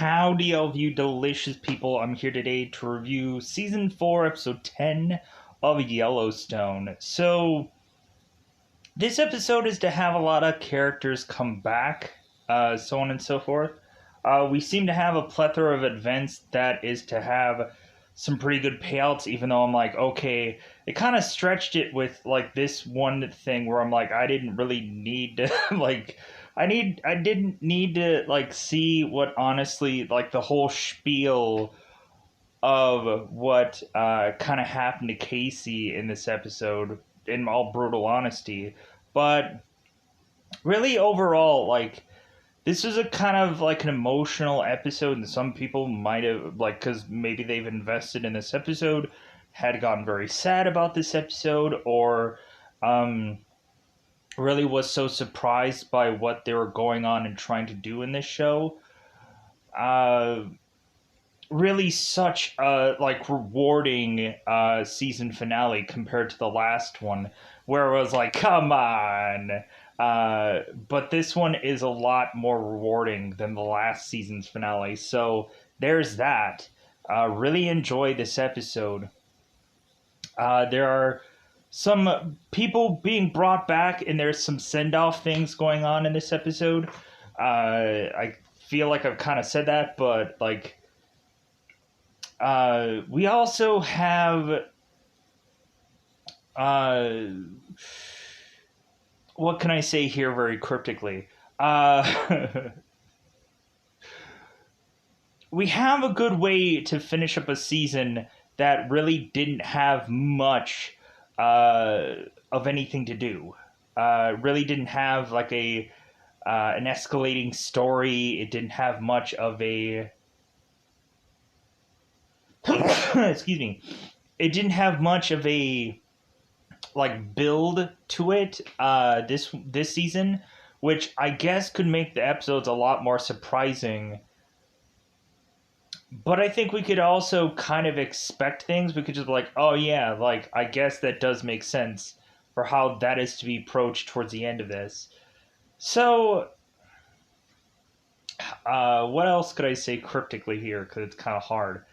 Howdy, all of you delicious people. I'm here today to review Season 4, Episode 10 of Yellowstone. So, this episode is to have a lot of characters come back, so on and so forth. We seem to have a plethora of events that is to have some pretty good payouts, even though I'm like, okay, it kind of stretched it with, like, this one thing where I'm like, I didn't really need to, like... I didn't need to, like, see what, honestly, like, the whole spiel of what kind of happened to Casey in this episode, in all brutal honesty. But really, overall, like, this is a kind of, like, an emotional episode, and some people might have, like, because maybe they've invested in this episode, had gotten very sad about this episode, or, really was so surprised by what they were going on and trying to do in this show. Really such a, like, rewarding season finale compared to the last one, where it was like, come on. But this one is a lot more rewarding than the last season's finale. So there's that. Really enjoy this episode. There are some people being brought back, and there's some send-off things going on in this episode. I feel like I've kind of said that, but, like, we also have, what can I say here very cryptically? We have a good way to finish up a season that really didn't have much of anything to do. Really didn't have, like, an escalating story. It didn't have much of a excuse me. It didn't have much of a, like, build to it this season, which I guess could make the episodes a lot more surprising. But I think we could also kind of expect things. We could just be like, oh yeah, like, I guess that does make sense for how that is to be approached towards the end of this. So, what else could I say cryptically here? Because it's kind of hard.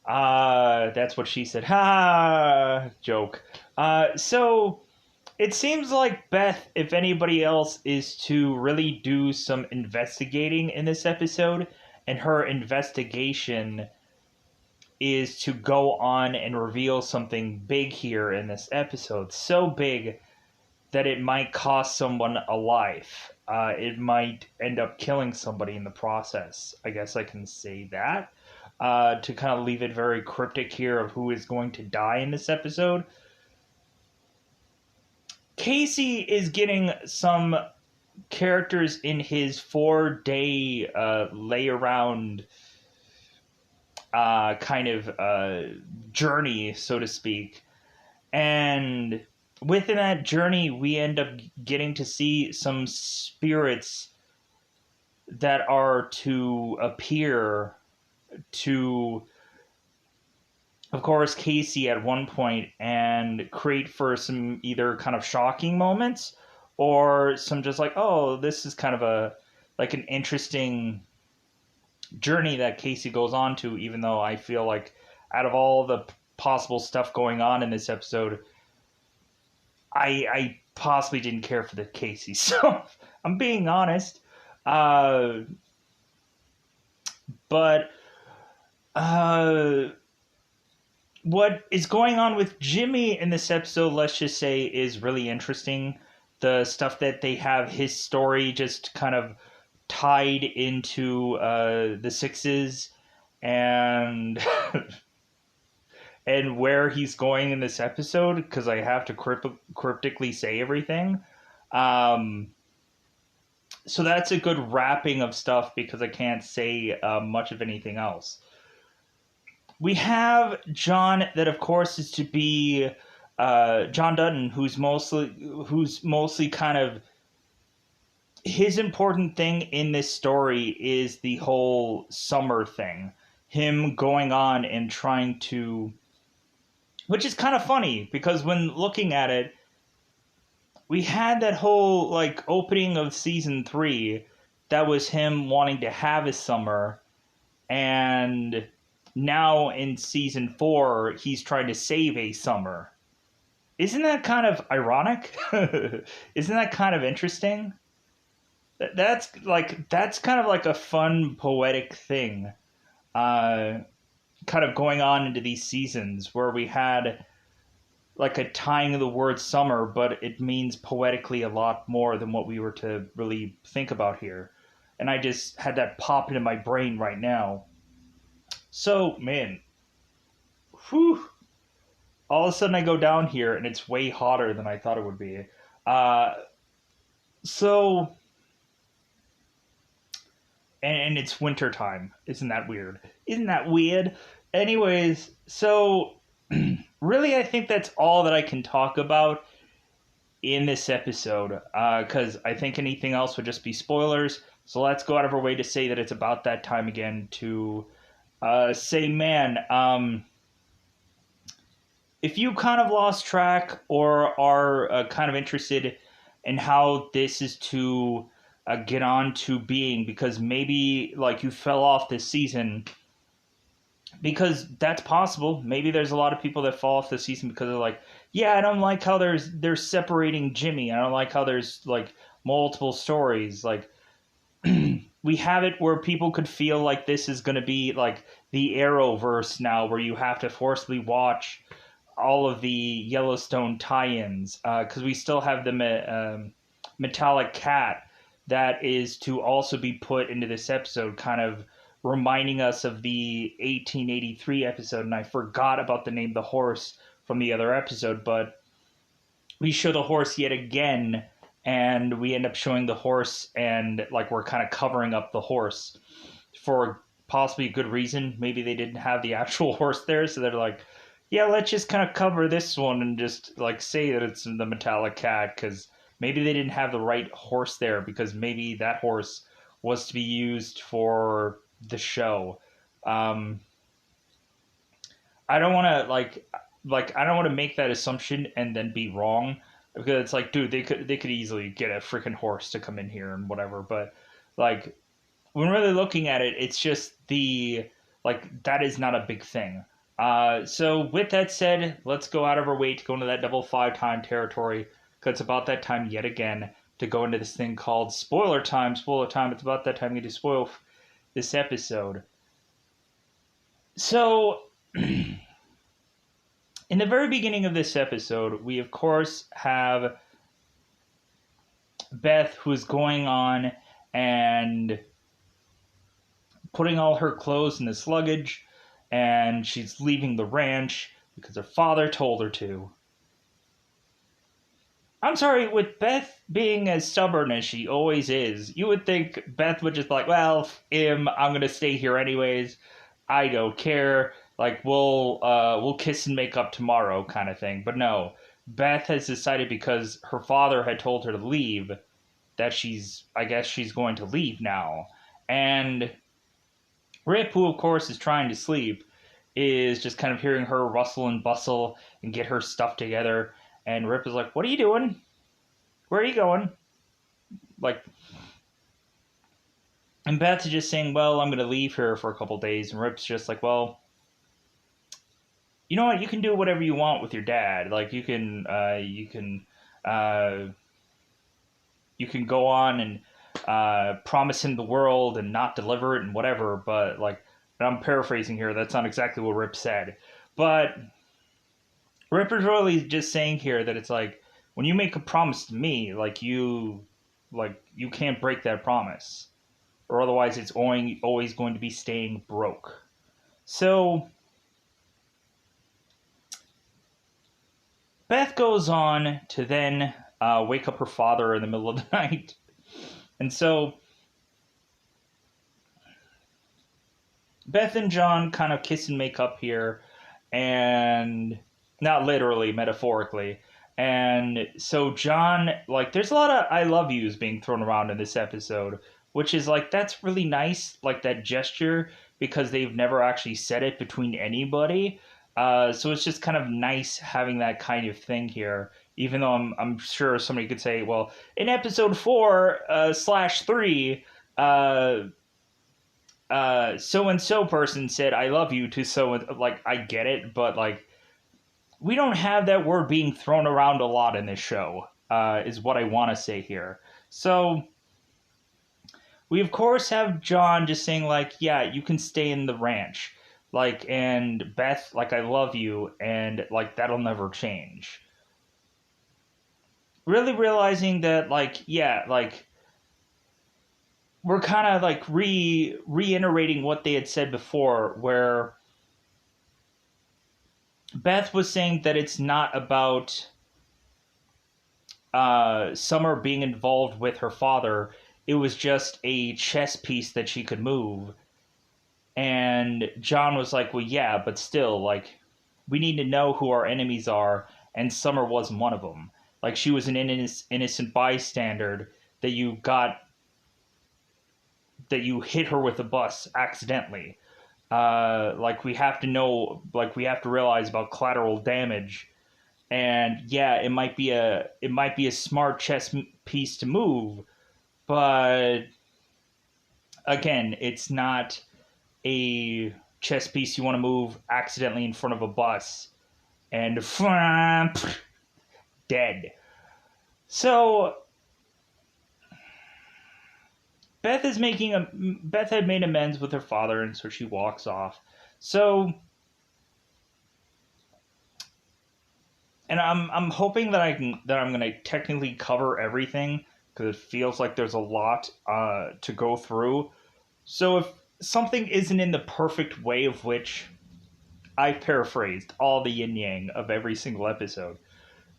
That's what she said. Ha! Joke. So, it seems like Beth, if anybody else, is to really do some investigating in this episode. And her investigation is to go on and reveal something big here in this episode. So big that it might cost someone a life. It might end up killing somebody in the process. I guess I can say that. To kind of leave it very cryptic here of who is going to die in this episode. Casey is getting some characters in his 4-day lay around kind of journey, so to speak. And within that journey, we end up getting to see some spirits that are to appear to, of course, Casey at one point and create for some either kind of shocking moments or some just like, oh, this is kind of a, like, an interesting journey that Casey goes on to, even though I feel like out of all the possible stuff going on in this episode, I possibly didn't care for the Casey. So, I'm being honest. But, what is going on with Jimmy in this episode, let's just say, is really interesting. The stuff that they have his story just kind of tied into the Sixes and and where he's going in this episode, because I have to cryptically say everything. So that's a good wrapping of stuff because I can't say much of anything else. We have John, that of course is to be John Dutton, who's mostly kind of, his important thing in this story is the whole summer thing. Him going on and trying to, which is kind of funny because when looking at it, we had that whole, like, opening of season 3 that was him wanting to have his summer, and now in season 4, he's trying to save a summer. Isn't that kind of ironic? Isn't that kind of interesting? That's kind of like a fun poetic thing, kind of going on into these seasons where we had like a tying of the word summer, but it means poetically a lot more than what we were to really think about here. And I just had that pop into my brain right now. So, man, whew, all of a sudden I go down here and it's way hotter than I thought it would be. Uh, so, and it's winter time. Isn't that weird? Isn't that weird? Anyways, so really, I think that's all that I can talk about in this episode, because I think anything else would just be spoilers. So let's go out of our way to say that it's about that time again to say, man, if you kind of lost track or are kind of interested in how this is to get on to being, because maybe like you fell off this season, because that's possible. Maybe there's a lot of people that fall off the season because they're like, yeah, I don't like how they're separating Jimmy. I don't like how there's like multiple stories. Like we have it where people could feel like this is going to be like the Arrowverse now, where you have to forcibly watch all of the Yellowstone tie-ins, because we still have the metallic cat that is to also be put into this episode, kind of reminding us of the 1883 episode. And I forgot about the name of the horse from the other episode, but we show the horse yet again, and we end up showing the horse, and like we're kind of covering up the horse for possibly a good reason. Maybe they didn't have the actual horse there, so they're like, yeah, let's just kind of cover this one and just like say that it's the metallic cat, because maybe they didn't have the right horse there, because maybe that horse was to be used for the show. I don't want to I don't want to make that assumption and then be wrong, because it's like, dude, they could easily get a freaking horse to come in here and whatever. But like when really looking at it, it's just that is not a big thing. So with that said, let's go out of our way to go into that double 5-time territory, because it's about that time yet again to go into this thing called spoiler time. Spoiler time. It's about that time we get to spoil this episode. So, in the very beginning of this episode, we of course have Beth, who's going on and putting all her clothes in this luggage, and she's leaving the ranch because her father told her to. I'm sorry, with Beth being as stubborn as she always is, you would think Beth would just be like, well, I'm going to stay here anyways. I don't care. Like, we'll kiss and make up tomorrow kind of thing. But no, Beth has decided, because her father had told her to leave, that I guess she's going to leave now. And Rip, who of course is trying to sleep, is just kind of hearing her rustle and bustle and get her stuff together. And Rip is like, what are you doing? Where are you going? Like, and Beth is just saying, well, I'm going to leave here for a couple days. And Rip's just like, well, you know what? You can do whatever you want with your dad. Like, you can go on and promise him the world and not deliver it and whatever. But like, and I'm paraphrasing here. That's not exactly what Rip said. But Rip is really just saying here that it's like, when you make a promise to me, you can't break that promise, or otherwise it's always going to be staying broke. So Beth goes on to then wake up her father in the middle of the night. And so Beth and John kind of kiss and make up here, and not literally, metaphorically. And so John, like, there's a lot of I love yous being thrown around in this episode, which is like, that's really nice, like that gesture, because they've never actually said it between anybody. So it's just kind of nice having that kind of thing here, even though I'm sure somebody could say, well, in episode 4/3, so-and-so person said I love you to so, like, I get it, but, like, we don't have that word being thrown around a lot in this show, is what I want to say here. So, we of course have John just saying, like, yeah, you can stay in the ranch. Like, and Beth, like, I love you, and, like, that'll never change. Really realizing that, like, yeah, like, we're kind of, like, reiterating what they had said before, where Beth was saying that it's not about Summer being involved with her father. It was just a chess piece that she could move. And John was like, well, yeah, but still, like, we need to know who our enemies are, and Summer wasn't one of them. Like, she was an innocent bystander that you hit her with a bus accidentally. Like, we have to know, like, we have to realize about collateral damage. And yeah, it might be a smart chess piece to move, but again, it's not a chess piece you want to move accidentally in front of a bus and dead. So Beth had made amends with her father, and so she walks off. So, and I'm hoping that I'm gonna technically cover everything because it feels like there's a lot to go through. So if something isn't in the perfect way of which I've paraphrased all the yin yang of every single episode.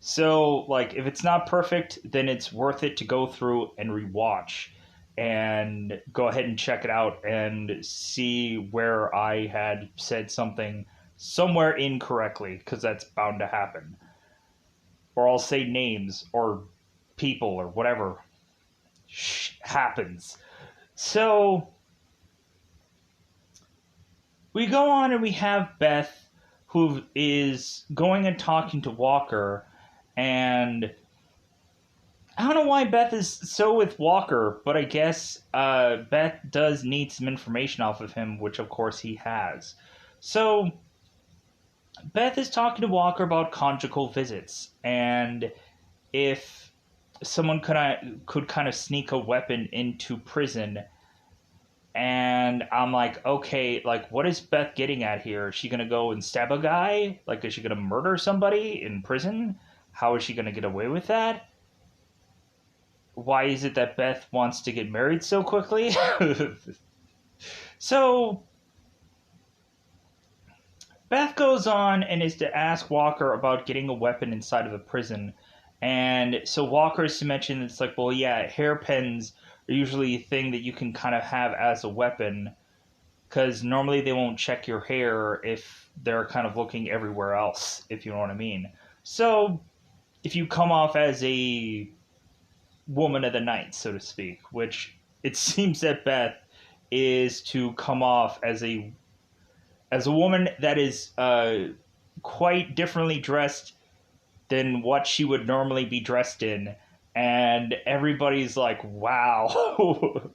So, like, if it's not perfect, then it's worth it to go through and rewatch and go ahead and check it out and see where I had said something somewhere incorrectly, because that's bound to happen. Or I'll say names or people or whatever happens. So, we go on and we have Beth, who is going and talking to Walker, and I don't know why Beth is so with Walker, but I guess Beth does need some information off of him, which of course he has. So Beth is talking to Walker about conjugal visits, and if someone could kind of sneak a weapon into prison. And I'm like, okay, like, what is Beth getting at here? Is she going to go and stab a guy? Like, is she going to murder somebody in prison? How is she going to get away with that? Why is it that Beth wants to get married so quickly? So, Beth goes on and is to ask Walker about getting a weapon inside of a prison. And so Walker is to mention, it's like, well, yeah, hairpins are usually a thing that you can kind of have as a weapon, because normally they won't check your hair if they're kind of looking everywhere else, if you know what I mean. So, if you come off as a woman of the night, so to speak, which it seems that Beth is to come off as a woman that is quite differently dressed than what she would normally be dressed in, and everybody's like, wow,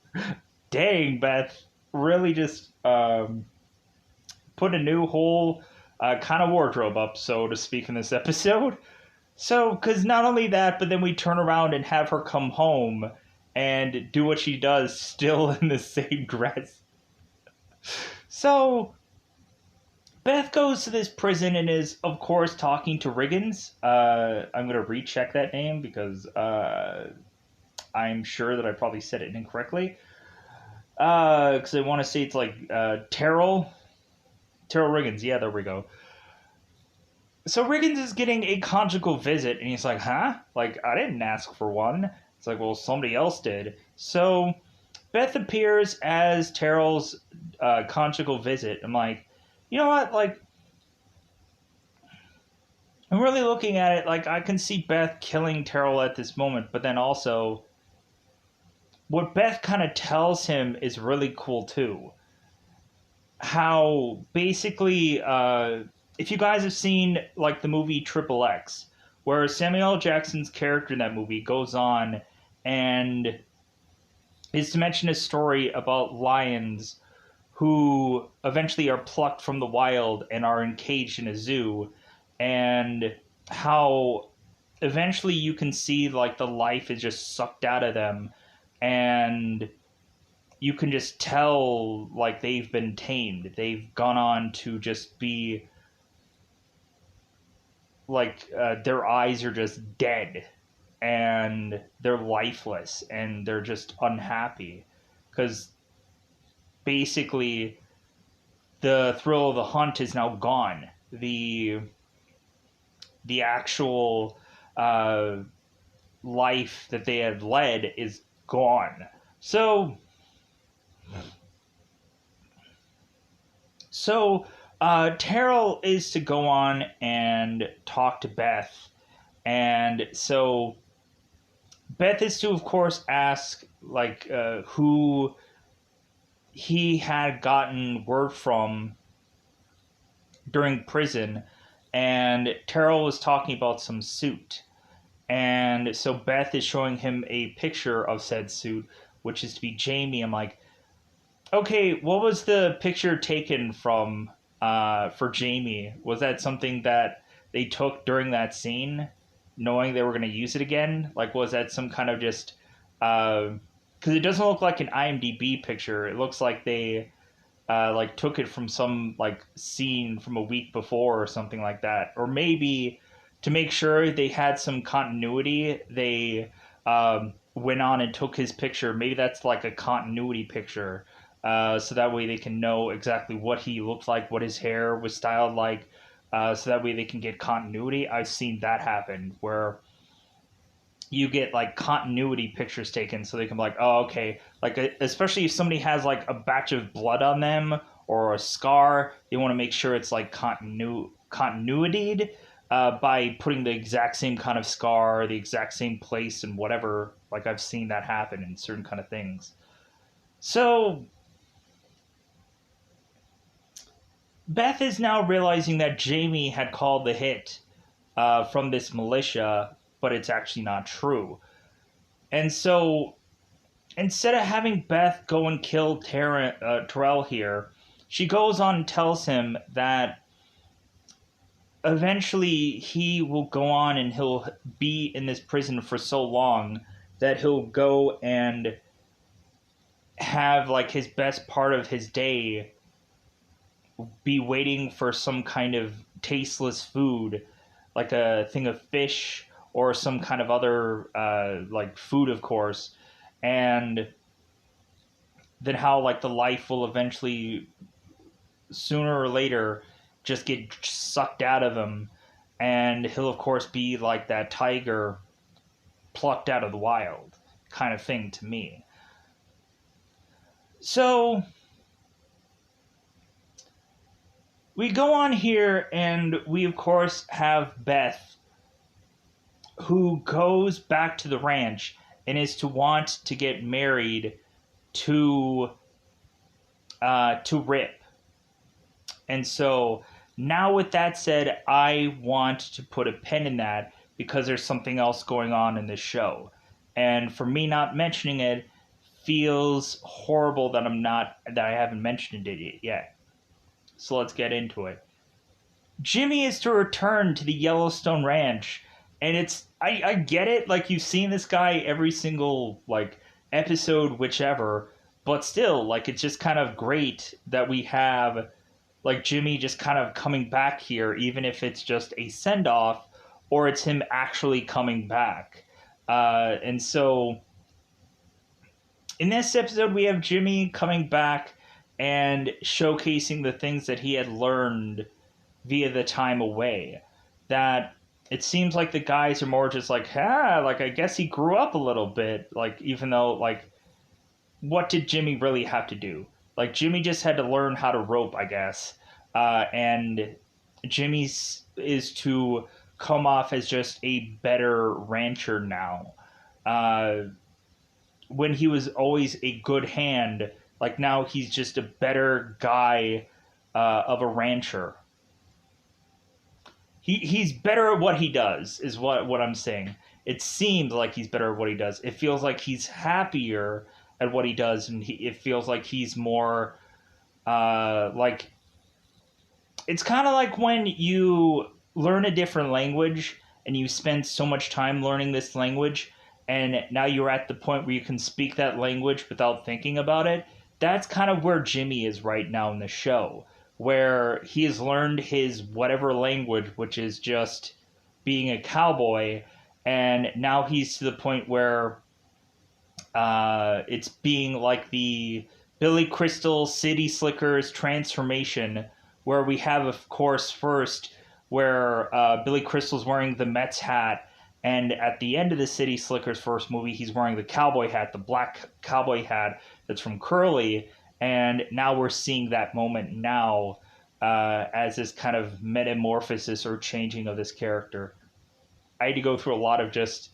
dang, Beth really just put a new whole kind of wardrobe up, so to speak, in this episode. So, because not only that, but then we turn around and have her come home and do what she does still in the same dress. So, Beth goes to this prison and is, of course, talking to Riggins. I'm going to recheck that name because I'm sure that I probably said it incorrectly. Because I want to say it's like Terrell Riggins. Yeah, there we go. So Riggins is getting a conjugal visit, and he's like, huh? Like, I didn't ask for one. It's like, well, somebody else did. So Beth appears as Terrell's conjugal visit. I'm like, you know what? Like, I'm really looking at it, like, I can see Beth killing Terrell at this moment, but then also, what Beth kind of tells him is really cool, too. How, basically, if you guys have seen, like, the movie Triple X, where Samuel L. Jackson's character in that movie goes on and is to mention a story about lions who eventually are plucked from the wild and are encaged in a zoo, and how eventually you can see like the life is just sucked out of them, and you can just tell like they've been tamed. They've gone on to just be like their eyes are just dead, and they're lifeless, and they're just unhappy because basically the thrill of the hunt is now gone. The actual life that they had led is gone. So Terrell is to go on and talk to Beth, and so Beth is to, of course, ask like who he had gotten word from during prison, and Terrell was talking about some suit. And so Beth is showing him a picture of said suit, which is to be Jamie. I'm like, okay, what was the picture taken from for Jamie? Was that something that they took during that scene, knowing they were going to use it again? Like, was that some kind of just because it doesn't look like an IMDb picture. It looks like they like took it from some like scene from a week before or something like that, or maybe to make sure they had some continuity, they went on and took his picture. Maybe that's like a continuity picture, so that way they can know exactly what he looked like, what his hair was styled like, so that way they can get continuity. I've seen that happen where you get like continuity pictures taken so they can be like, oh, okay, like especially if somebody has like a batch of blood on them or a scar, they want to make sure it's like continuityed by putting the exact same kind of scar, the exact same place and whatever. Like I've seen that happen in certain kind of things. So Beth is now realizing that Jamie had called the hit from this militia, but it's actually not true. And so instead of having Beth go and kill Terrell here, she goes on and tells him that eventually he will go on and he'll be in this prison for so long that he'll go and have like his best part of his day be waiting for some kind of tasteless food, like a thing of fish or some kind of other like food, of course, and then how like the life will eventually sooner or later just get sucked out of him, and he'll of course be like that tiger plucked out of the wild kind of thing to me. So we go on here, and we of course have Beth, who goes back to the ranch and is to want to get married to Rip. And so now with that said, I want to put a pin in that because there's something else going on in this show. And for me not mentioning it feels horrible that I haven't mentioned it yet. So let's get into it. Jimmy is to return to the Yellowstone Ranch, and I get it, like you've seen this guy every single like episode, whichever, but still, like it's just kind of great that we have like Jimmy just kind of coming back here, even if it's just a send-off or it's him actually coming back. And so in this episode, we have Jimmy coming back and showcasing the things that he had learned via the time away. That it seems like the guys are more just like, like I guess he grew up a little bit. Like, even though, like, what did Jimmy really have to do? Like, Jimmy just had to learn how to rope, I guess. And Jimmy's is to come off as just a better rancher now. When he was always a good hand, like now he's just a better guy of a rancher. He's better at what he does, is what I'm saying. It seems like he's better at what he does. It feels like he's happier at what he does, and it feels like he's more like, it's kind of like when you learn a different language and you spend so much time learning this language, and now you're at the point where you can speak that language without thinking about it. That's kind of where Jimmy is right now in the show, where he has learned his whatever language, which is just being a cowboy, and now he's to the point where it's being like the Billy Crystal City Slickers transformation, where we have, of course, first where Billy Crystal's wearing the Mets hat, and at the end of the City Slickers first movie, he's wearing the cowboy hat, the black cowboy hat that's from Curly, and now we're seeing that moment now as this kind of metamorphosis or changing of this character. I had to go through a lot of just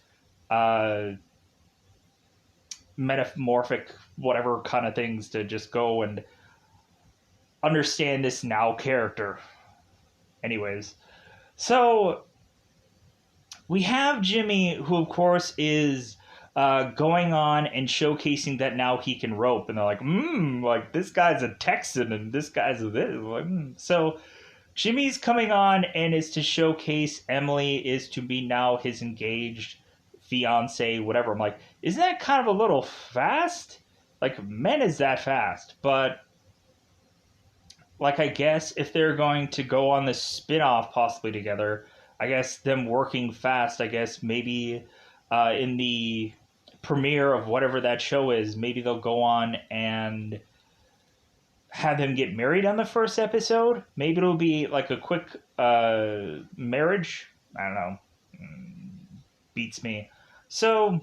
metamorphic whatever kind of things to just go and understand this now character. Anyways, so we have Jimmy, who of course is going on and showcasing that now he can rope, and they're like this guy's a Texan and this guy's a this. So Jimmy's coming on and is to showcase Emily is to be now his engaged fiance, whatever. I'm like, isn't that kind of a little fast? Like, men is that fast? But like, I guess if they're going to go on this spin-off possibly together, I guess them working fast, I guess maybe in the premiere of whatever that show is, maybe they'll go on and have them get married on the first episode. Maybe it'll be like a quick marriage. I don't know. Beats me. So,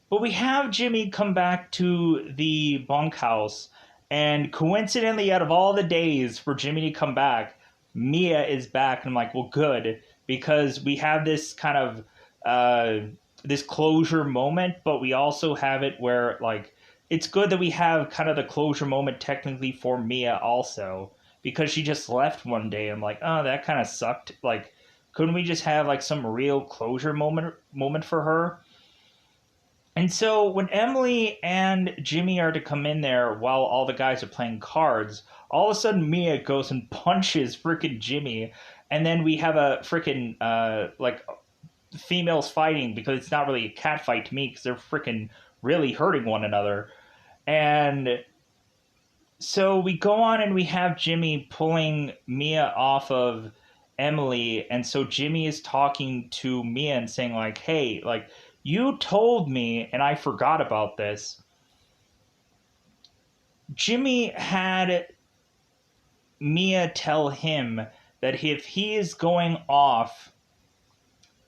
but we have Jimmy come back to the bunkhouse, and coincidentally, out of all the days for Jimmy to come back, Mia is back, and I'm like, well, good, because we have this kind of this closure moment, but we also have it where, like, it's good that we have kind of the closure moment technically for Mia also, because she just left one day. I'm like, oh, that kind of sucked. Like, couldn't we just have like some real closure moment for her? And so when Emily and Jimmy are to come in there while all the guys are playing cards, all of a sudden Mia goes and punches freaking Jimmy, and then we have a freaking like females fighting, because it's not really a cat fight to me because they're freaking really hurting one another. And so we go on and we have Jimmy pulling Mia off of Emily, and so Jimmy is talking to Mia and saying like, hey, like, you told me and I forgot about this. Jimmy had Mia tell him that if he is going off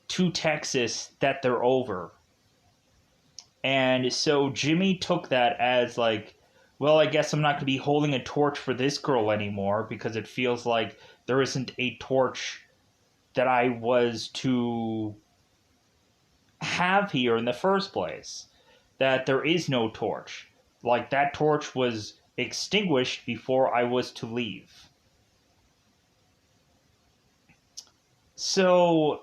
to Texas, that they're over. And so Jimmy took that as like, well, I guess I'm not going to be holding a torch for this girl anymore, because it feels like there isn't a torch that I was to have here in the first place. That there is no torch. Like, that torch was extinguished before I was to leave. So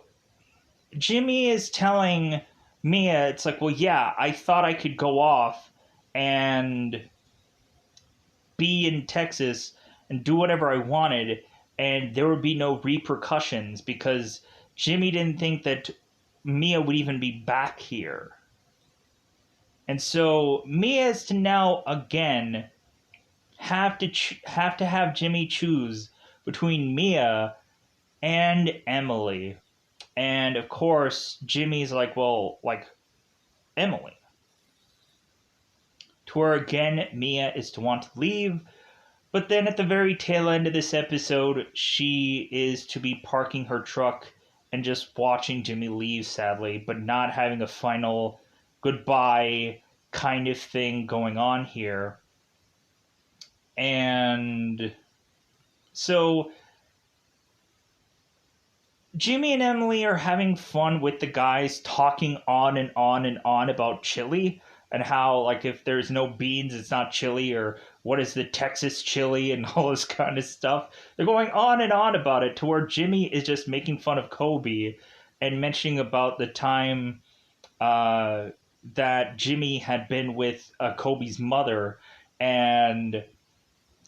Jimmy is telling Mia, it's like, well, yeah, I thought I could go off and be in Texas and do whatever I wanted, and there would be no repercussions, because Jimmy didn't think that Mia would even be back here. And so Mia is to now again have to have Jimmy choose between Mia and Emily. And of course, Jimmy's like, well, like, Emily. To where again, Mia is to want to leave. But then at the very tail end of this episode, she is to be parking her truck and just watching Jimmy leave, sadly, but not having a final goodbye kind of thing going on here. And so Jimmy and Emily are having fun with the guys, talking on and on and on about chili, and how, like, if there's no beans, it's not chili, or what is the Texas chili, and all this kind of stuff. They're going on and on about it, to where Jimmy is just making fun of Kobe and mentioning about the time that Jimmy had been with Kobe's mother, and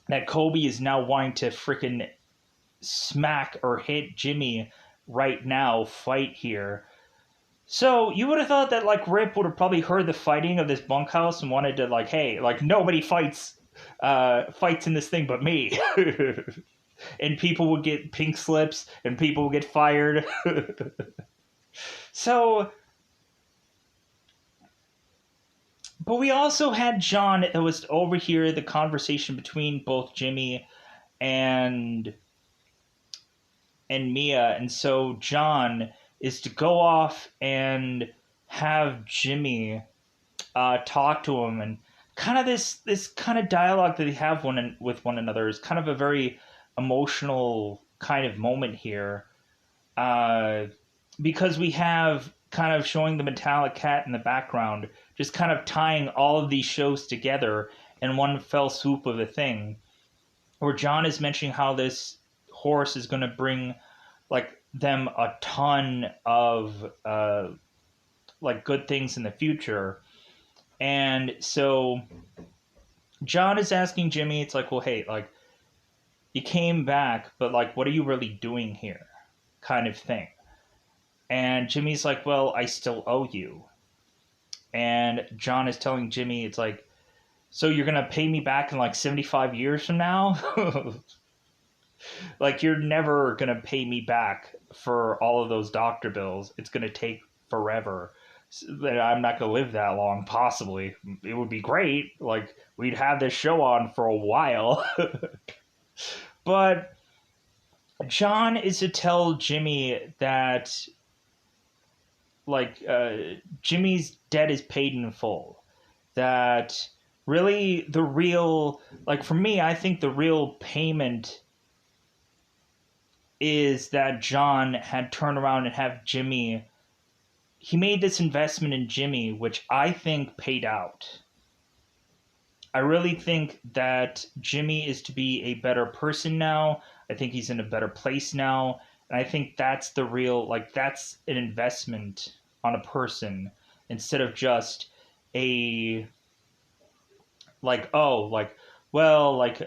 that Kobe is now wanting to freaking smack or hit Jimmy right now, fight here. So you would have thought that like Rip would have probably heard the fighting of this bunkhouse and wanted to like, hey, like nobody fights in this thing but me. And people would get pink slips and people would get fired. So, but we also had John that was over here, the conversation between both Jimmy and Mia. And so John is to go off and have Jimmy talk to him, and kind of this kind of dialogue that they have with one another is kind of a very emotional kind of moment here, because we have kind of showing the metallic cat in the background, just kind of tying all of these shows together in one fell swoop of a thing, where John is mentioning how this horse is going to bring like them a ton of like good things in the future. And so John is asking Jimmy, it's like, well, hey, like, you came back, but like, what are you really doing here? Kind of thing. And Jimmy's like, well, I still owe you. And John is telling Jimmy, it's like, so you're going to pay me back in like 75 years from now? Like, you're never going to pay me back for all of those doctor bills. It's going to take forever. I'm not going to live that long, possibly. It would be great. Like, we'd have this show on for a while. But John is to tell Jimmy that, like, Jimmy's debt is paid in full. That really the real, like, for me, I think the real payment is that John had turned around and have Jimmy, he made this investment in Jimmy, which I think paid out. I really think that Jimmy is to be a better person now. I think he's in a better place now. And I think that's the real, like, that's an investment on a person instead of just a, like, oh, like, well, like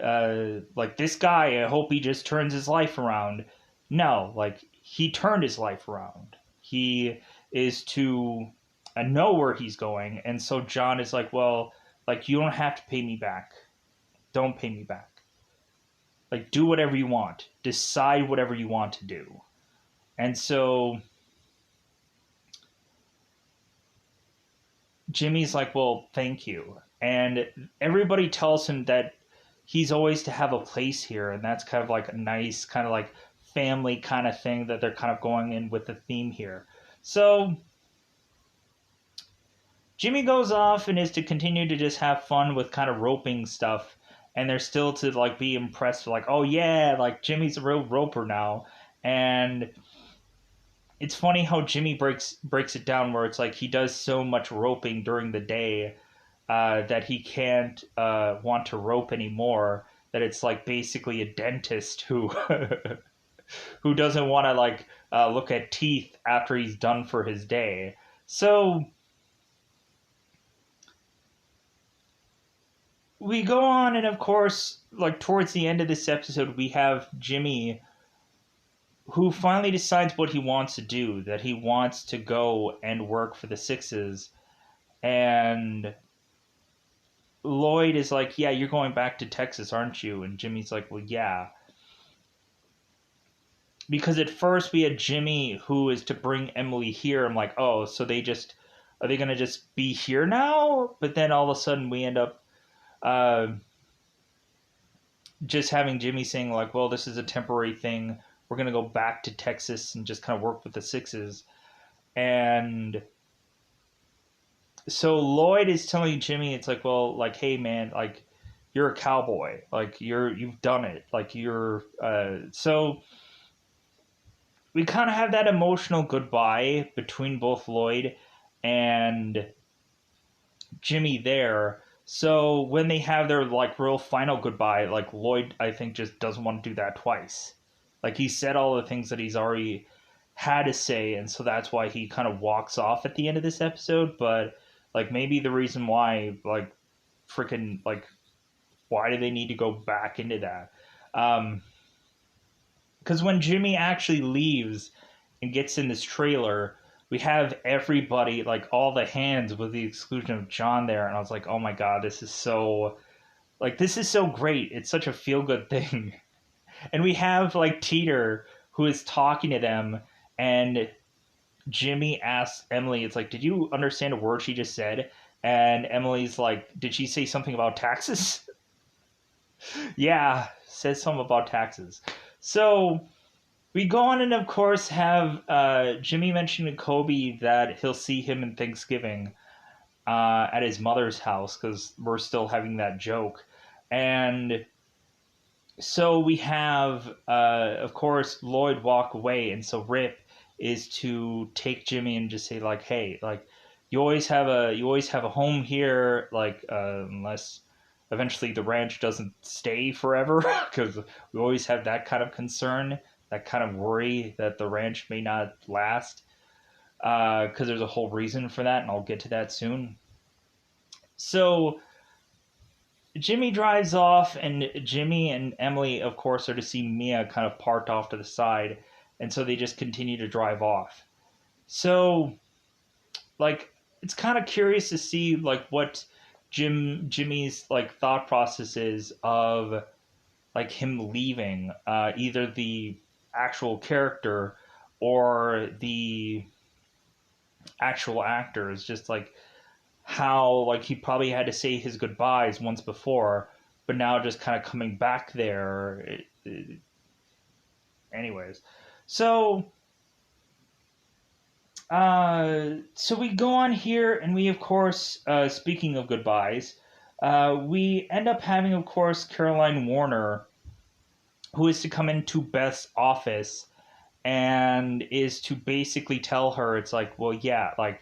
this guy, I hope he just turns his life around. No, like, he turned his life around. He is to know where he's going. And so John is like, well, like, you don't have to pay me back. Don't pay me back. Like, do whatever you want. Decide whatever you want to do. And so Jimmy's like, well, thank you. And everybody tells him that he's always to have a place here. And that's kind of like a nice kind of like family kind of thing that they're kind of going in with the theme here. So Jimmy goes off and is to continue to just have fun with kind of roping stuff. And they're still to like be impressed, like, oh yeah, like Jimmy's a real roper now. And it's funny how Jimmy breaks it down where it's like he does so much roping during the day that he can't want to rope anymore. That it's like basically a dentist who who doesn't want to like look at teeth after he's done for his day. So we go on, and of course, like towards the end of this episode, we have Jimmy who finally decides what he wants to do, that he wants to go and work for the Sixes. And Lloyd is like, yeah, you're going back to Texas, aren't you? And Jimmy's like, well, yeah. Because at first we had Jimmy who is to bring Emily here. I'm like, oh, so are they going to just be here now? But then all of a sudden we end up just having Jimmy saying like, well, this is a temporary thing. We're going to go back to Texas and just kind of work with the Sixes. And so Lloyd is telling Jimmy, it's like, well, like, hey man, like, you're a cowboy, like you've done it, like you're so we kind of have that emotional goodbye between both Lloyd and Jimmy there. So when they have their like real final goodbye, like Lloyd, I think, just doesn't want to do that twice. Like, he said all the things that he's already had to say, and so that's why he kind of walks off at the end of this episode. But like, maybe the reason why, like, freaking like why do they need to go back into that? Because when Jimmy actually leaves and gets in this trailer, we have everybody, like all the hands with the exclusion of John there, and I was like, oh my god, this is so great. It's such a feel good thing. And we have like Teeter who is talking to them, and Jimmy asks Emily, it's like, did you understand a word she just said? And Emily's like, did she say something about taxes? Yeah, says something about taxes. So we go on and, of course, have Jimmy mention to Kobe that he'll see him in Thanksgiving at his mother's house because we're still having that joke. And so we have, of course, Lloyd walk away. And so Rip is to take Jimmy and just say, like, hey, like, you always have a home here, like, unless eventually the ranch doesn't stay forever, because we always have that kind of concern, that kind of worry that the ranch may not last, because there's a whole reason for that, and I'll get to that soon. So Jimmy drives off, and Jimmy and Emily, of course, are to see Mia kind of parked off to the side, and so they just continue to drive off. So, like, it's kind of curious to see like what Jimmy's like thought process is of like him leaving, either the actual character or the actual actors, just like how like he probably had to say his goodbyes once before, but now just kind of coming back there. Anyways, so so we go on here, and we, of course, speaking of goodbyes, we end up having, of course, Caroline Warner, who is to come into Beth's office and is to basically tell her, it's like, well, yeah, like,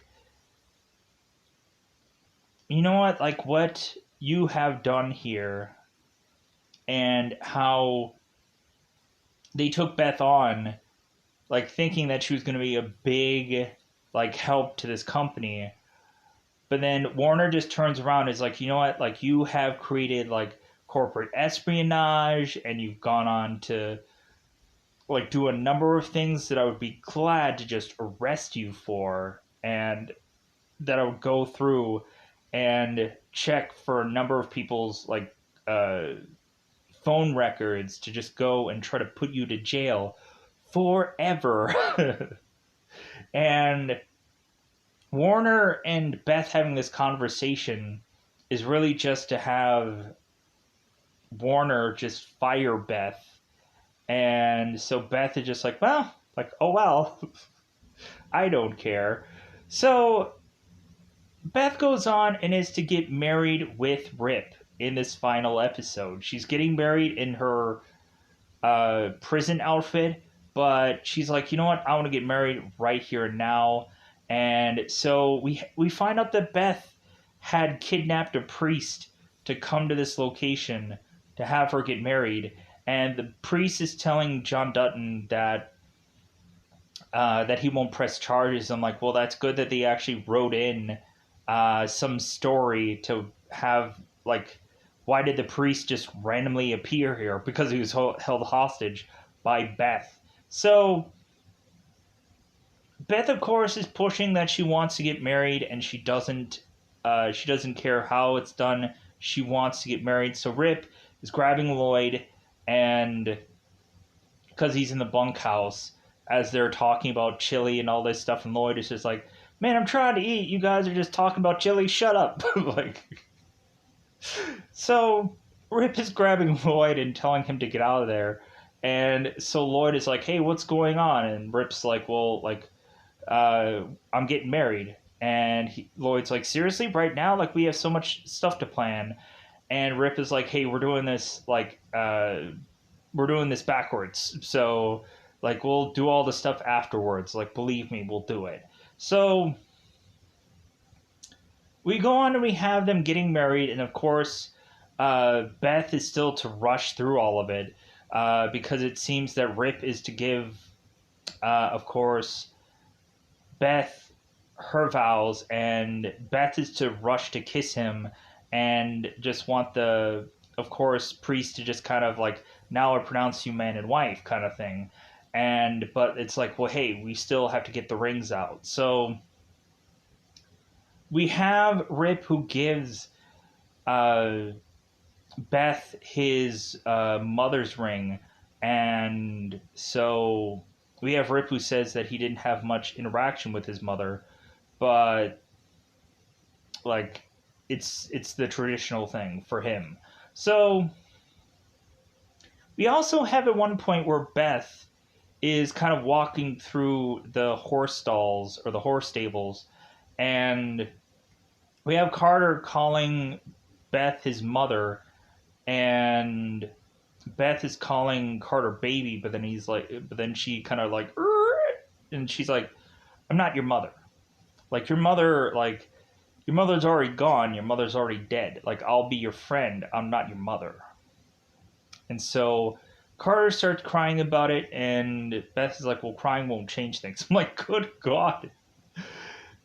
you know what, like, what you have done here and how they took Beth on, like, thinking that she was going to be a big, like, help to this company. But then Warner just turns around and is like, you know what? Like, you have created, like, corporate espionage, and you've gone on to, like, do a number of things that I would be glad to just arrest you for, and that I would go through and check for a number of people's, like, uh, phone records to just go and try to put you to jail forever. And Warner and Beth having this conversation is really just to have Warner just fire Beth. And so Beth is just like, well, like, oh well, I don't care. So Beth goes on and is to get married with Rip in this final episode. She's getting married in her prison outfit, but she's like, you know what? I want to get married right here and now. And so we find out that Beth had kidnapped a priest to come to this location to have her get married, and the priest is telling John Dutton that he won't press charges. I'm like, well, that's good that they actually wrote in some story to have, like, why did the priest just randomly appear here? Because he was held hostage by Beth. So Beth, of course, is pushing that she wants to get married, and she doesn't care how it's done. She wants to get married. So Rip is grabbing Lloyd, and because he's in the bunkhouse, as they're talking about chili and all this stuff, and Lloyd is just like, man, I'm trying to eat. You guys are just talking about chili. Shut up. Like, so Rip is grabbing Lloyd and telling him to get out of there. And so Lloyd is like, hey, what's going on? And Rip's like, well, like, I'm getting married. And Lloyd's like, seriously, right now? Like, we have so much stuff to plan. And Rip is like, hey, we're doing this, like, we're doing this backwards. So, like, we'll do all the stuff afterwards. Like, believe me, we'll do it. So we go on and we have them getting married. And, of course, Beth is still to rush through all of it because it seems that Rip is to give, of course, Beth her vows, and Beth is to rush to kiss him and just want the of course, priest to just kind of like, now I pronounce you man and wife kind of thing. But it's like, well, hey, we still have to get the rings out. So we have Rip, who gives uh, Beth his mother's ring. And so we have Rip, who says that he didn't have much interaction with his mother, but like it's the traditional thing for him. So we also have at one point where Beth is kind of walking through the horse stalls or the horse stables, and we have Carter calling Beth his mother, and Beth is calling Carter baby, but then she kind of like, and she's like, I'm not your mother. Like, your mother's already gone. Your mother's already dead. Like, I'll be your friend. I'm not your mother. And so Carter starts crying about it, and Beth is like, well, crying won't change things. I'm like, good God.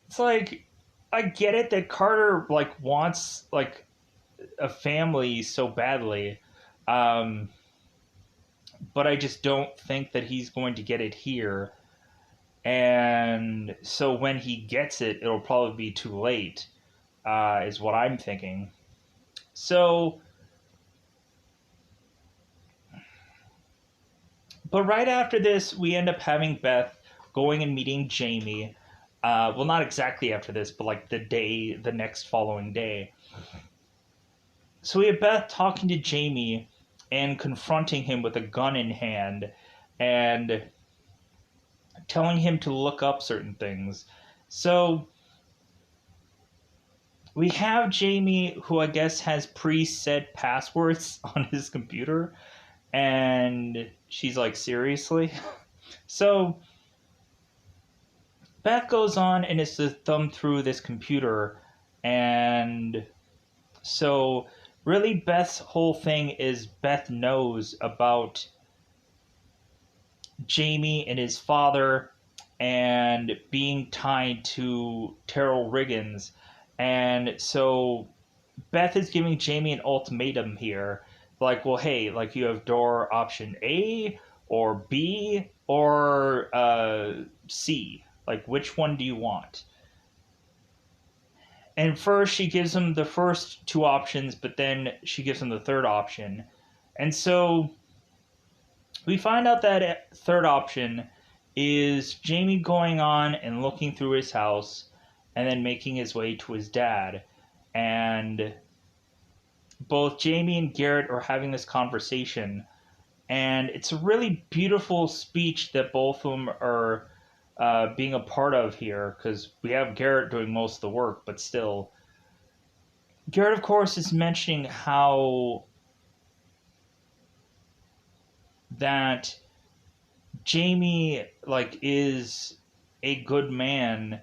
It's like, I get it that Carter, like, wants, like, a family so badly. Um, but I just don't think that he's going to get it here. And so when he gets it, it'll probably be too late, is what I'm thinking. So, but right after this, we end up having Beth going and meeting Jamie. Well, not exactly after this, but like the next following day. So we have Beth talking to Jamie and confronting him with a gun in hand and telling him to look up certain things. So we have Jamie, who I guess has preset passwords on his computer, and she's like, seriously? So Beth goes on and is to thumb through this computer, and so really Beth's whole thing is Beth knows about Jamie and his father and being tied to Terrell Riggins. And so Beth is giving Jamie an ultimatum here. Like, well, hey, like, you have door option A or B or C. Like, which one do you want? And first she gives him the first two options, but then she gives him the third option. And so we find out that third option is Jamie going on and looking through his house and then making his way to his dad. And both Jamie and Garrett are having this conversation. And it's a really beautiful speech that both of them are being a part of here, because we have Garrett doing most of the work, but still. Garrett, of course, is mentioning how that Jamie, like, is a good man,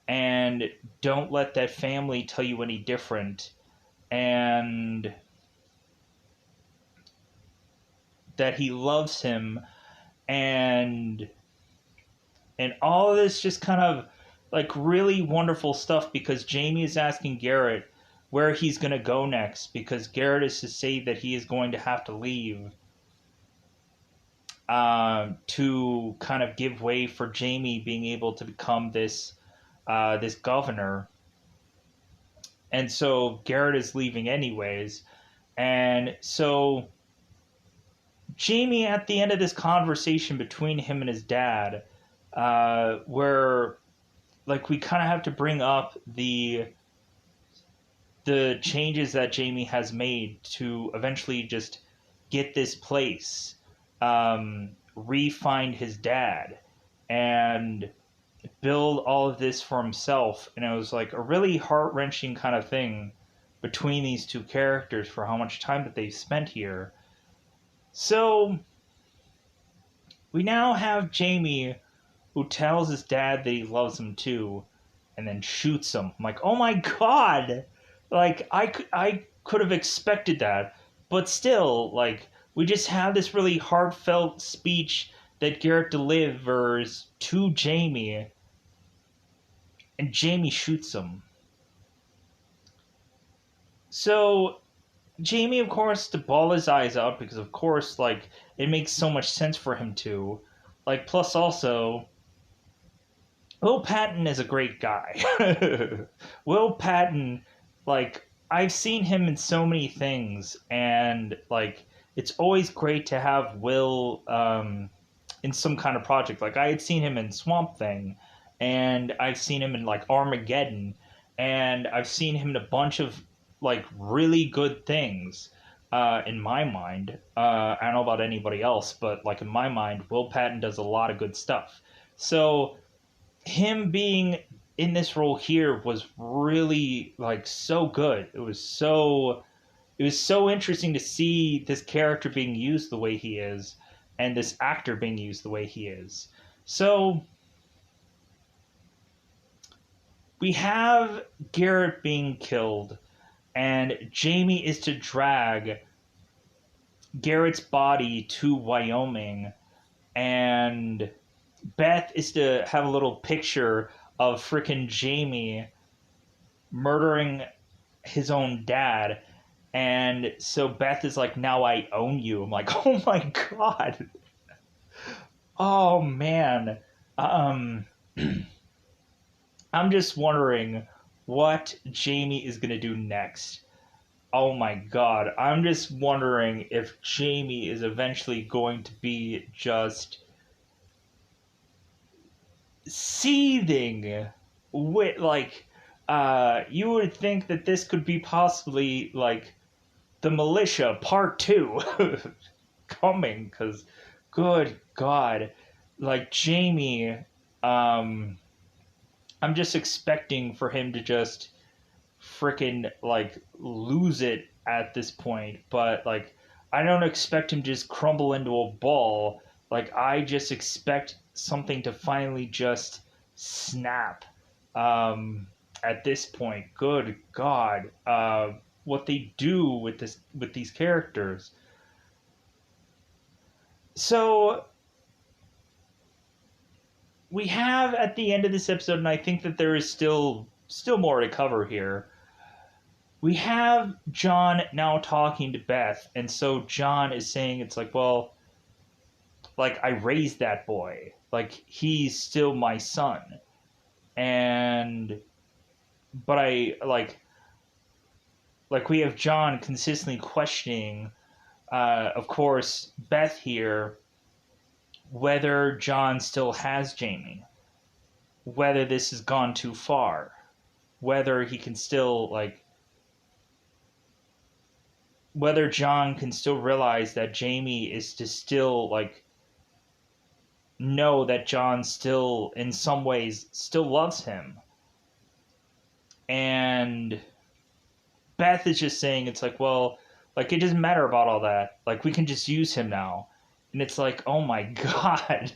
and don't let that family tell you any different, and that he loves him, and all of this just kind of like really wonderful stuff, because Jamie is asking Garrett where he's going to go next, because Garrett is to say that he is going to have to leave to kind of give way for Jamie being able to become this this governor. And so Garrett is leaving anyways. And so Jamie, at the end of this conversation between him and his dad, where like we kind of have to bring up the changes that Jamie has made to eventually just get this place, re-find his dad, and build all of this for himself. And it was like a really heart-wrenching kind of thing between these two characters for how much time that they've spent here. So we now have Jamie, who tells his dad that he loves him too, and then shoots him. I'm like, oh my God! Like, I could have expected that. But still, like, we just have this really heartfelt speech that Garrett delivers to Jamie, and Jamie shoots him. So Jamie, of course, to ball his eyes out because, of course, like, it makes so much sense for him to. Like, plus also, Will Patton is a great guy. Will Patton, like, I've seen him in so many things, and, like, it's always great to have Will in some kind of project. Like, I had seen him in Swamp Thing, and I've seen him in, like, Armageddon, and I've seen him in a bunch of, like, really good things. In my mind, I don't know about anybody else, but like in my mind, Will Patton does a lot of good stuff. So him being in this role here was really like so good. It was so interesting to see this character being used the way he is and this actor being used the way he is. So we have Garrett being killed and Jamie is to drag Garrett's body to Wyoming and Beth is to have a little picture of frickin' Jamie murdering his own dad. And so Beth is like, now I own you. I'm like, oh my God. Oh man. Um, I'm just wondering what Jamie is going to do next. Oh my God. I'm just wondering if Jamie is eventually going to be just seething with like you would think that this could be possibly like the militia part 2 coming because good god like Jamie um I'm just expecting for him to just freaking like lose it at this point, but like I don't expect him to just crumble into a ball. Like I just expect something to finally just snap. At this point, good God, what they do with these characters. So we have at the end of this episode, and I think that there is still more to cover here. We have John now talking to Beth, and so John is saying it's like, well, like I raised that boy, like he's still my son, and but I like we have John consistently questioning, of course, Beth here, whether John still has Jamie, whether this has gone too far, whether he can still like whether John can still realize that Jamie is to still like know that John still in some ways still loves him. And Beth is just saying it's like, well, like it doesn't matter about all that. Like we can just use him now. And it's like, oh my god.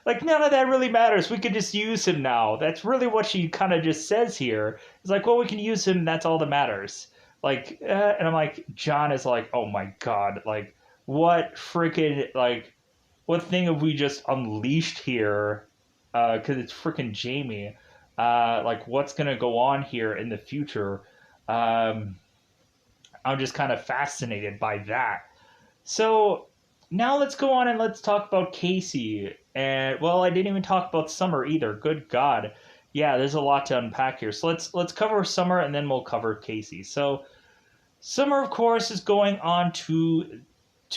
Like none of that really matters. We could just use him now. That's really what she kind of just says here. It's like, well, we can use him. That's all that matters. Like, and I'm like, John is like, oh my god, like, what freaking like, what thing have we just unleashed here? Because it's freaking Jamie. Like, what's gonna go on here in the future? Um, I'm just kind of fascinated by that. So now let's go on and let's talk about Casey. And well, I didn't even talk about Summer either. Good God, yeah, there's a lot to unpack here. So let's cover Summer and then we'll cover Casey. So Summer, of course, is going on to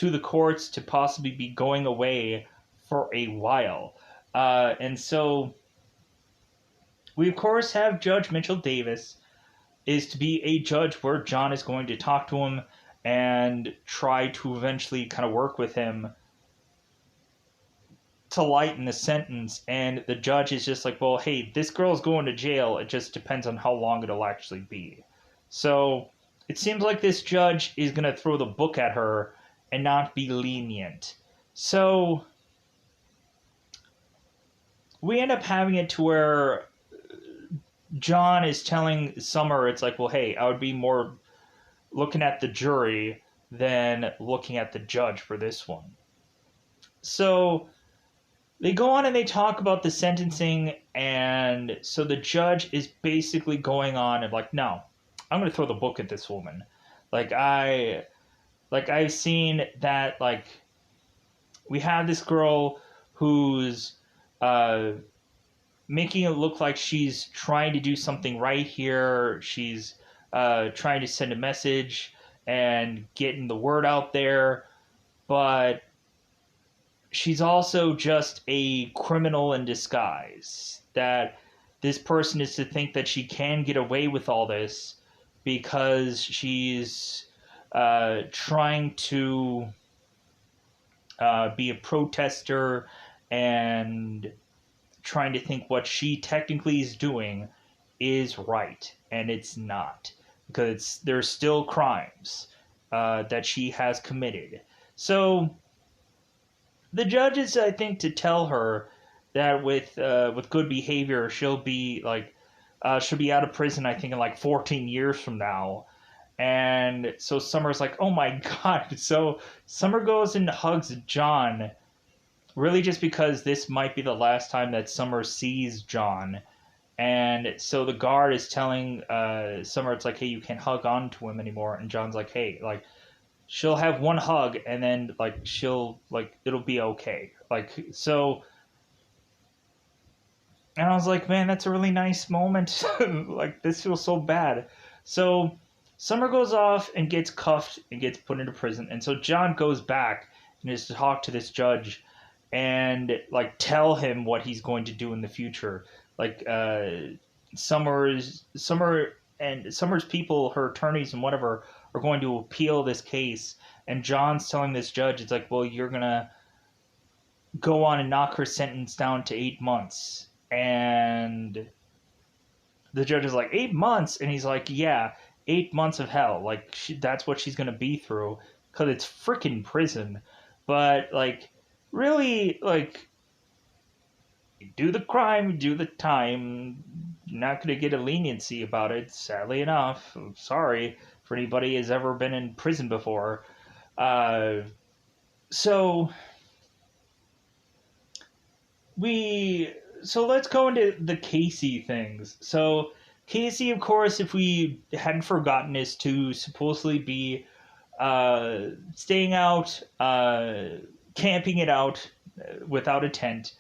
the courts to possibly be going away for a while, and so we of course have Judge Mitchell Davis is to be a judge where John is going to talk to him and try to eventually kind of work with him to lighten the sentence. And the judge is just like, well, hey, this girl's going to jail. It just depends on how long it'll actually be. So it seems like this judge is going to throw the book at her and not be lenient. So we end up having it to where John is telling Summer, it's like, well, hey, I would be more looking at the jury than looking at the judge for this one. So they go on and they talk about the sentencing, and so the judge is basically going on and like, no, I'm going to throw the book at this woman. I've seen that, like, we have this girl who's uh, making it look like she's trying to do something right here. She's trying to send a message and getting the word out there, but she's also just a criminal in disguise. That this person is to think that she can get away with all this because she's trying to be a protester and trying to think what she technically is doing is right, and it's not, because there's still crimes that she has committed. So the judge is, I think, to tell her that with good behavior, she'll be out of prison, I think, in like 14 years from now. And so Summer's like, oh my god. So Summer goes and hugs John, really just because this might be the last time that Summer sees John. And so the guard is telling Summer, it's like, hey, you can't hug on to him anymore. And John's like, hey, like, she'll have one hug and then, like, it'll be okay. Like, so. And I was like, man, that's a really nice moment. Like, this feels so bad. So Summer goes off and gets cuffed and gets put into prison. And so John goes back and is to talk to this judge and, like, tell him what he's going to do in the future. Like, Summer and Summer's people, her attorneys and whatever, are going to appeal this case. And John's telling this judge, it's like, well, you're going to go on and knock her sentence down to 8 months. And the judge is like, 8 months? And he's like, yeah, 8 months of hell. Like, that's what she's going to be through, because it's freaking prison. But, like, really, like, you do the crime, you do the time, you're not going to get a leniency about it, sadly enough. I'm sorry for anybody who's ever been in prison before. So let's go into the Casey things. So Casey, of course, if we hadn't forgotten, is to supposedly be staying out, camping it out without a tent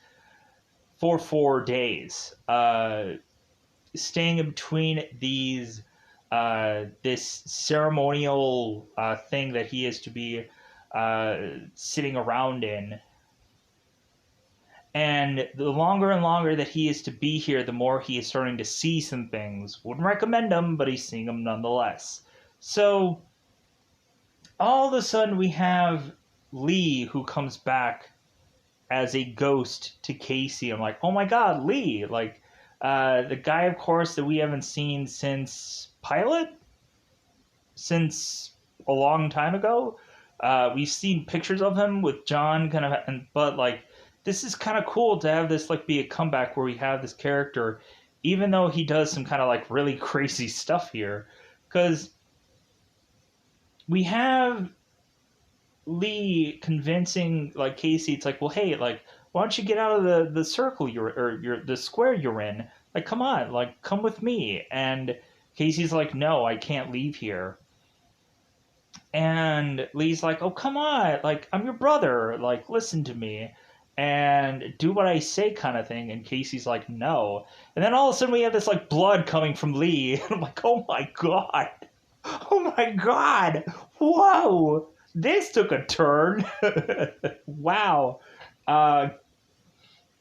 for 4 days, staying in between these this ceremonial thing that he is to be sitting around in. And the longer and longer that he is to be here, the more he is starting to see some things. Wouldn't recommend them, but he's seeing them nonetheless. So, all of a sudden we have Lee, who comes back as a ghost to Casey. I'm like, oh my god, Lee! Like, the guy, of course, that we haven't seen since Pilot? Since a long time ago? We've seen pictures of him with John, kind of, but, like, this is kind of cool to have this, like, be a comeback where we have this character, even though he does some kind of, like, really crazy stuff here. Because we have Lee convincing, like, Casey, it's like, well, hey, like, why don't you get out of the circle the square you're in? Like, come on, like, come with me. And Casey's like, no, I can't leave here. And Lee's like, oh, come on, like, I'm your brother, like, listen to me and do what I say, kind of thing. And Casey's like, no. And then all of a sudden we have this, like, blood coming from Lee. And I'm like, oh my god. Oh my god. Whoa. This took a turn. Wow.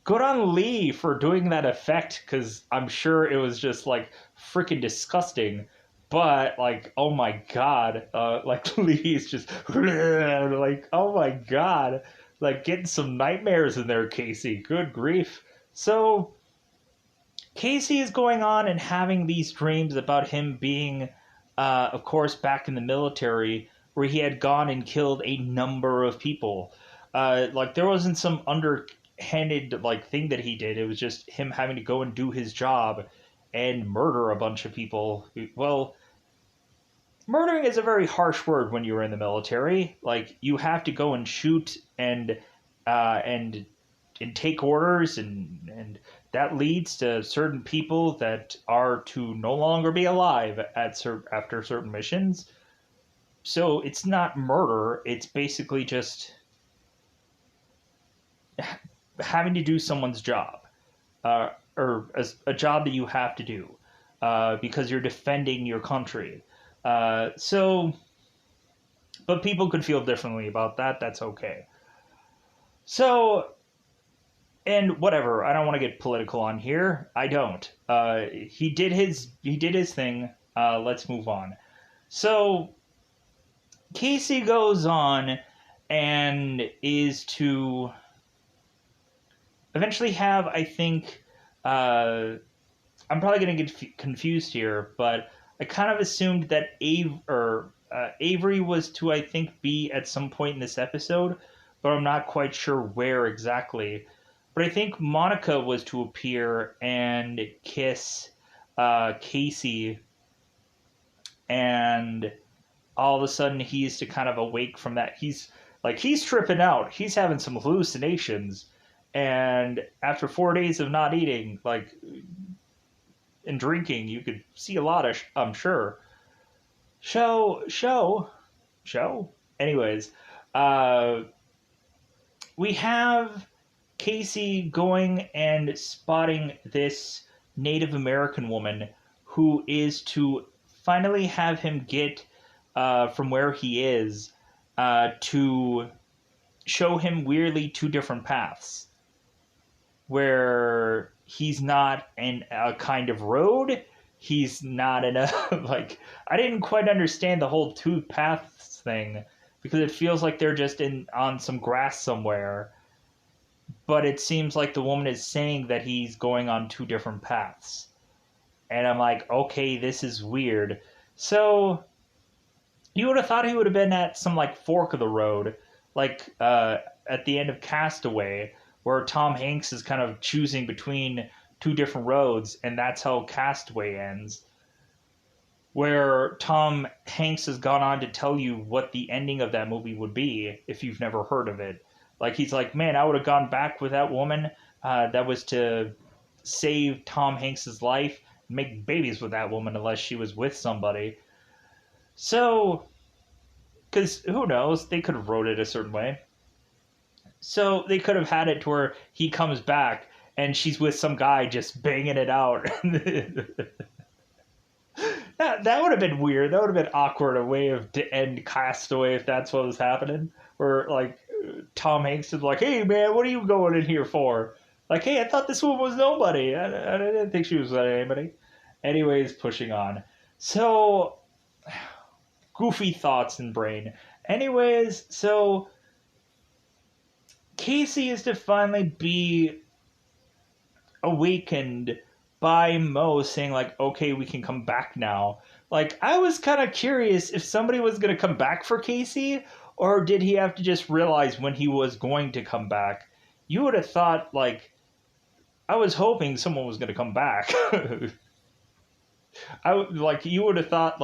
Good on Lee for doing that effect, because I'm sure it was just, like, freaking disgusting. But, like, oh my god. Like, Lee's just, like, oh my god. Like, getting some nightmares in there, Casey. Good grief. So, Casey is going on and having these dreams about him being, of course, back in the military, where he had gone and killed a number of people. Like, there wasn't some underhanded, like, thing that he did. It was just him having to go and do his job and murder a bunch of people. Well, murdering is a very harsh word when you're in the military. Like, you have to go and shoot and take orders, and that leads to certain people that are to no longer be alive after certain missions. so it's not murder. It's basically just having to do someone's job, or a job that you have to do because you're defending your country. So, but people could feel differently about that. That's okay. So, and whatever. I don't want to get political on here. I don't. He did his thing. Let's move on. So Casey goes on and is to eventually have, I think, I'm probably going to get confused here, but I kind of assumed that Avery was to, I think, be at some point in this episode, but I'm not quite sure where exactly. But I think Monica was to appear and kiss Casey, and all of a sudden he's to kind of awake from that. He's tripping out. He's having some hallucinations, and after 4 days of not eating, and drinking, you could see a lot of, I'm sure. Show. Anyways, we have Casey going and spotting this Native American woman who is to finally have him get from where he is to show him weirdly two different paths where he's not in a kind of road. He's not in a I didn't quite understand the whole two paths thing because it feels like they're just on some grass somewhere. But it seems like the woman is saying that he's going on two different paths. And I'm like, okay, this is weird. So you would have thought he would have been at some fork of the road, at the end of Castaway, where Tom Hanks is kind of choosing between two different roads, and that's how Castaway ends. Where Tom Hanks has gone on to tell you what the ending of that movie would be if you've never heard of it. He's like, man, I would have gone back with that woman that was to save Tom Hanks's life, make babies with that woman unless she was with somebody. So, because who knows, they could have wrote it a certain way. So they could have had it to where he comes back and she's with some guy just banging it out. That would have been weird. That would have been awkward, a way to end Castaway if that's what was happening. Where Tom Hanks is like, hey man, what are you going in here for? Hey, I thought this woman was nobody. I didn't think she was anybody. Anyways, pushing on. So, goofy thoughts in brain. Anyways, so Casey is to finally be awakened by Mo saying okay, we can come back now. I was kind of curious if somebody was going to come back for Casey, or did he have to just realize when he was going to come back? You would have thought I was hoping someone was going to come back. You would have thought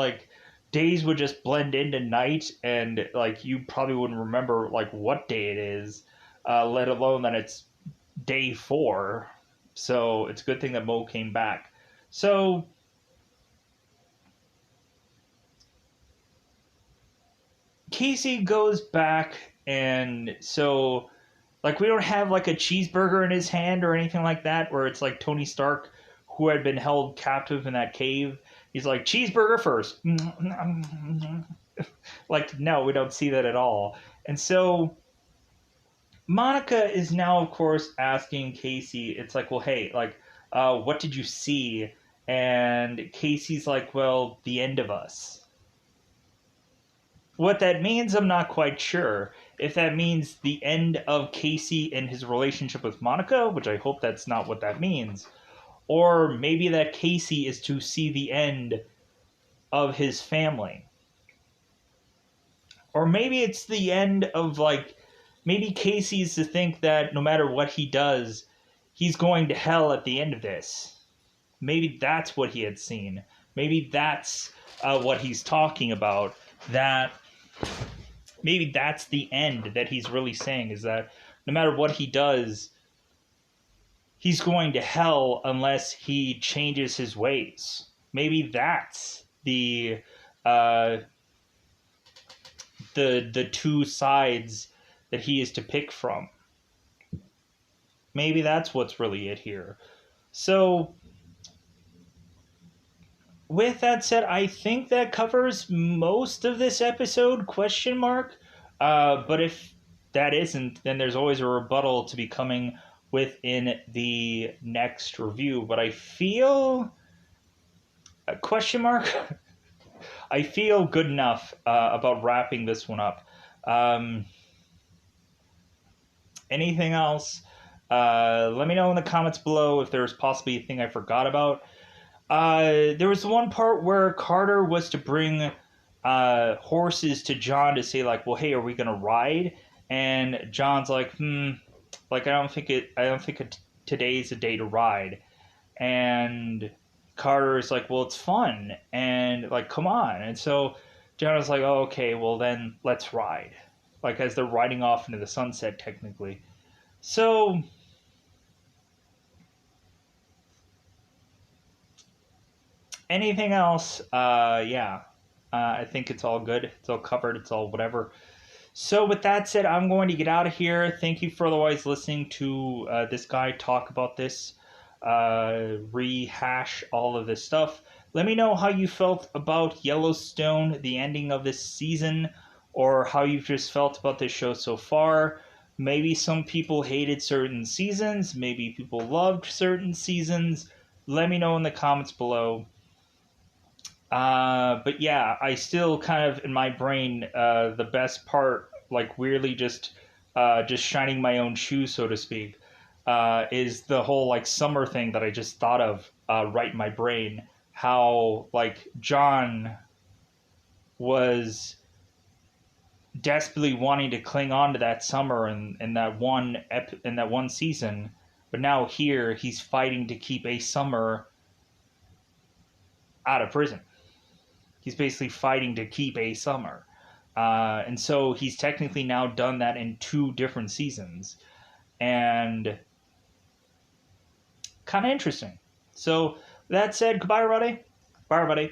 days would just blend into night, and you probably wouldn't remember what day it is, let alone that it's day 4. So it's a good thing that Mo came back. So Casey goes back, and so we don't have a cheeseburger in his hand or anything like that, where it's Tony Stark, who had been held captive in that cave. He's like, cheeseburger first. No, we don't see that at all. And so Monica is now, of course, asking Casey, it's well, hey, what did you see? And Casey's like, well, the end of us. What that means, I'm not quite sure. If that means the end of Casey and his relationship with Monica, which I hope that's not what that means. Or maybe that Casey is to see the end of his family. Or maybe it's the end of, maybe Casey's to think that no matter what he does, he's going to hell at the end of this. Maybe that's what he had seen. Maybe that's what he's talking about. That maybe that's the end that he's really saying, is that no matter what he does, he's going to hell unless he changes his ways. Maybe that's the the two sides that he is to pick from. Maybe that's what's really it here. So, with that said, I think that covers most of this episode, question mark. But if that isn't, then there's always a rebuttal to be coming within the next review. But I feel, question mark, I feel good enough about wrapping this one up. Anything else? Let me know in the comments below if there's possibly a thing I forgot about. There was one part where Carter was to bring horses to John to say, like, well, hey, are we gonna ride? And John's like, like I don't think today's a day to ride. And Carter is like, well, it's fun, and like, come on. And so John was like, oh, okay, well then let's ride. Like, as they're riding off into the sunset, technically. So, anything else? Yeah. I think it's all good. It's all covered. It's all whatever. So, with that said, I'm going to get out of here. Thank you for otherwise listening to this guy talk about this, rehash all of this stuff. Let me know how you felt about Yellowstone, the ending of this season, or how you've just felt about this show so far. Maybe some people hated certain seasons. Maybe people loved certain seasons. Let me know in the comments below. But yeah, I still kind of, in my brain, the best part, like weirdly just shining my own shoes, so to speak, is the whole like summer thing that I just thought of right in my brain. How like John was desperately wanting to cling on to that summer in that one season, but now here he's fighting to keep a summer out of prison. He's basically fighting to keep a summer. And so he's technically now done that in 2 different seasons. And kind of interesting. So, that said, goodbye, everybody. Bye, everybody.